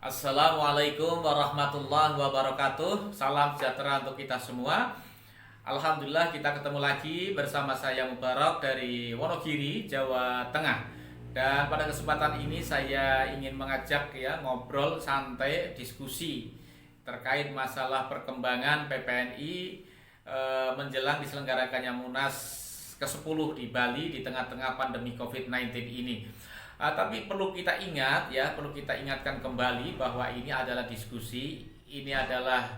Assalamualaikum warahmatullahi wabarakatuh. Salam sejahtera untuk kita semua. Alhamdulillah kita ketemu lagi bersama saya Mubarak dari Wonogiri, Jawa Tengah. Dan pada kesempatan ini saya ingin mengajak ngobrol santai, diskusi terkait masalah perkembangan PPNI menjelang diselenggarakannya Munas ke-10 di Bali di tengah-tengah pandemi COVID-19 ini. Tapi perlu kita ingat perlu kita ingatkan kembali bahwa ini adalah diskusi, ini adalah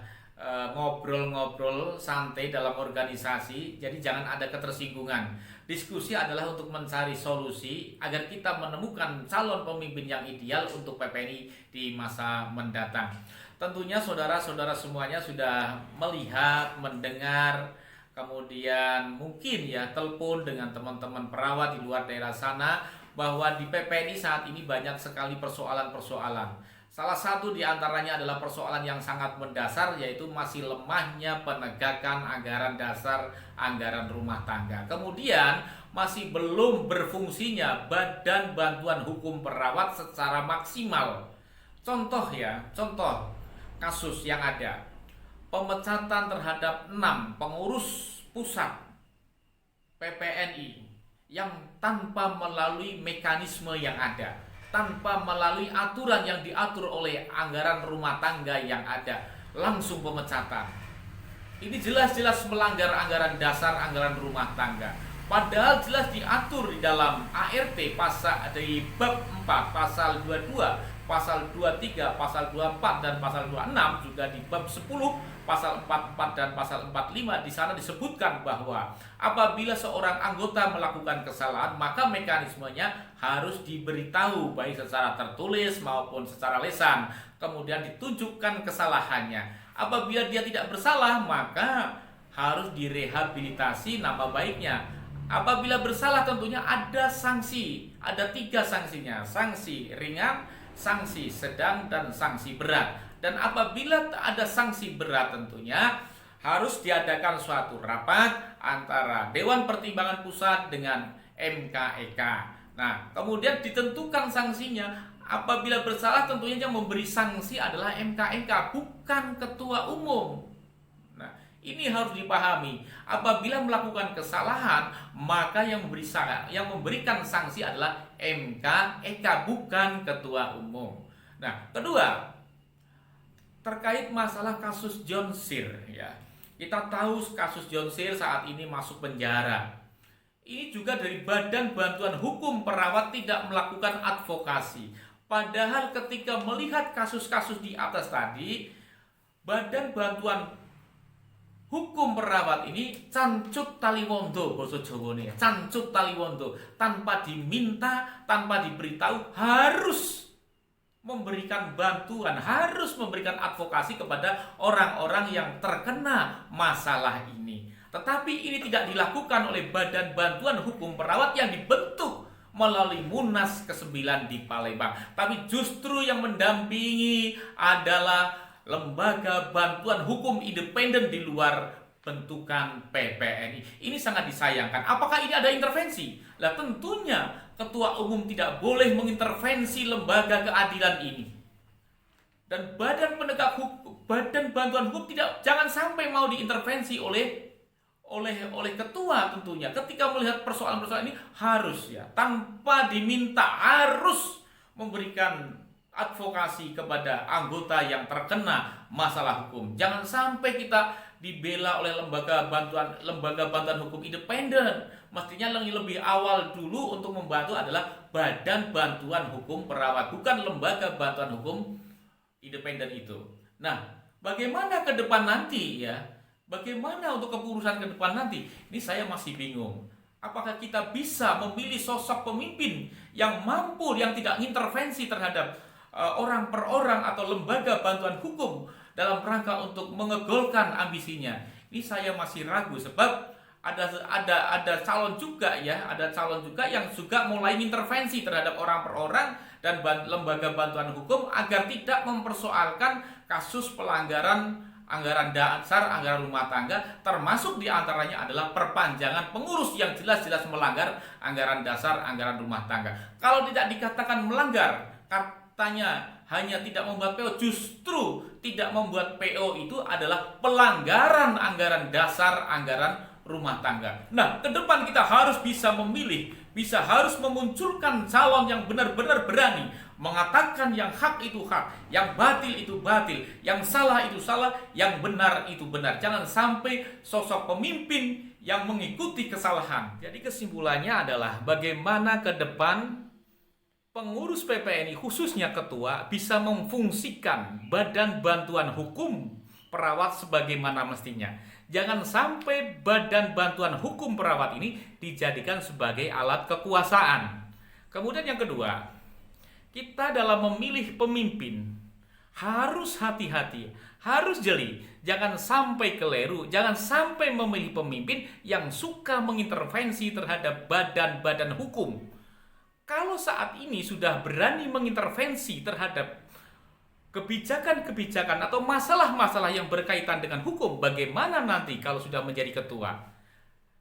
ngobrol-ngobrol santai dalam organisasi. Jadi jangan ada ketersinggungan. Diskusi adalah untuk mencari solusi agar kita menemukan calon pemimpin yang ideal untuk PPNI di masa mendatang. Tentunya saudara-saudara semuanya sudah melihat, mendengar, kemudian mungkin telepon dengan teman-teman perawat di luar daerah sana bahwa di PPNI saat ini banyak sekali persoalan-persoalan. Salah satu di antaranya adalah persoalan yang sangat mendasar, yaitu masih lemahnya penegakan anggaran dasar, anggaran rumah tangga. Kemudian masih belum berfungsinya Badan Bantuan Hukum Perawat secara maksimal. Contoh kasus yang ada. Pemecatan terhadap 6 pengurus pusat PPNI yang tanpa melalui mekanisme yang ada, tanpa melalui aturan yang diatur oleh anggaran rumah tangga yang ada, langsung pemecatan. Ini jelas-jelas melanggar anggaran dasar, anggaran rumah tangga. Padahal jelas diatur di dalam ART pasal di bab 4, pasal 22, pasal 23, pasal 24 dan pasal 26, juga di bab 10, pasal 44 dan pasal 45. Di sana disebutkan bahwa apabila seorang anggota melakukan kesalahan, maka mekanismenya harus diberitahu baik secara tertulis maupun secara lisan, kemudian ditunjukkan kesalahannya. Apabila dia tidak bersalah, maka harus direhabilitasi nama baiknya. Apabila bersalah tentunya ada sanksi, ada 3 sanksinya: sanksi ringan, sanksi sedang, dan sanksi berat. Dan apabila ada sanksi berat tentunya harus diadakan suatu rapat antara Dewan Pertimbangan Pusat dengan MKEK. Nah, kemudian ditentukan sanksinya. Apabila bersalah tentunya yang memberi sanksi adalah MKEK, bukan ketua umum. Nah, ini harus dipahami. Apabila melakukan kesalahan, maka yang memberikan sanksi adalah MKEK, bukan ketua umum. Nah, kedua, terkait masalah kasus John Sir Kita tahu kasus John Sir saat ini masuk penjara. Ini juga dari Badan Bantuan Hukum Perawat tidak melakukan advokasi. Padahal ketika melihat kasus-kasus di atas tadi, Badan Bantuan Hukum Perawat ini cancut taliwondo, basa Jawane, cancut taliwondo, tanpa diminta, tanpa diberitahu, harus memberikan bantuan, harus memberikan advokasi kepada orang-orang yang terkena masalah ini. Tetapi ini tidak dilakukan oleh Badan Bantuan Hukum Perawat yang dibentuk melalui Munas ke-9 di Palembang. Tapi justru yang mendampingi adalah lembaga bantuan hukum independen di luar bentukan PPNI. Ini sangat disayangkan. Apakah ini ada intervensi? Lah tentunya Ketua Umum tidak boleh mengintervensi lembaga keadilan ini. Dan Badan Penegak Hukum, Badan Bantuan Hukum jangan sampai mau diintervensi oleh ketua tentunya. Ketika melihat persoalan-persoalan ini harus tanpa diminta harus memberikan advokasi kepada anggota yang terkena masalah hukum. Jangan sampai kita dibela oleh lembaga bantuan hukum independen. Mestinya yang lebih awal dulu untuk membantu adalah Badan Bantuan Hukum Perawat, bukan lembaga bantuan hukum independen itu. Nah, bagaimana ke depan nanti Bagaimana untuk keputusan ke depan nanti? Ini saya masih bingung. Apakah kita bisa memilih sosok pemimpin yang mampu, yang tidak intervensi terhadap orang per orang atau lembaga bantuan hukum dalam rangka untuk mengegolkan ambisinya? Ini saya masih ragu, sebab ada calon juga yang juga mulai intervensi terhadap orang per orang dan lembaga bantuan hukum agar tidak mempersoalkan kasus pelanggaran anggaran dasar, anggaran rumah tangga, termasuk diantaranya adalah perpanjangan pengurus yang jelas-jelas melanggar anggaran dasar, anggaran rumah tangga. Kalau tidak dikatakan melanggar, faktanya hanya tidak membuat PO, justru tidak membuat PO itu adalah pelanggaran anggaran dasar, anggaran rumah tangga. Nah, ke depan kita harus bisa memilih, harus memunculkan calon yang benar-benar berani mengatakan yang hak itu hak, yang batil itu batil, yang salah itu salah, yang benar itu benar. Jangan sampai sosok pemimpin yang mengikuti kesalahan. Jadi kesimpulannya adalah bagaimana ke depan pengurus PPNI, khususnya ketua, bisa memfungsikan Badan Bantuan Hukum Perawat sebagaimana mestinya. Jangan sampai Badan Bantuan Hukum Perawat ini dijadikan sebagai alat kekuasaan. Kemudian yang kedua, kita dalam memilih pemimpin harus hati-hati, harus jeli. Jangan sampai keliru, jangan sampai memilih pemimpin yang suka mengintervensi terhadap badan-badan hukum. Kalau saat ini sudah berani mengintervensi terhadap kebijakan-kebijakan atau masalah-masalah yang berkaitan dengan hukum, bagaimana nanti kalau sudah menjadi ketua?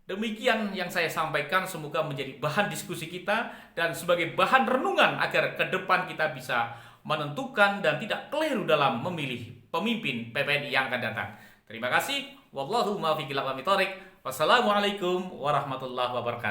Demikian yang saya sampaikan, semoga menjadi bahan diskusi kita dan sebagai bahan renungan agar ke depan kita bisa menentukan dan tidak keliru dalam memilih pemimpin PPNI yang akan datang. Terima kasih. Wallahu muwaffiq ila aqwamit thoriq. Wassalamualaikum warahmatullahi wabarakatuh.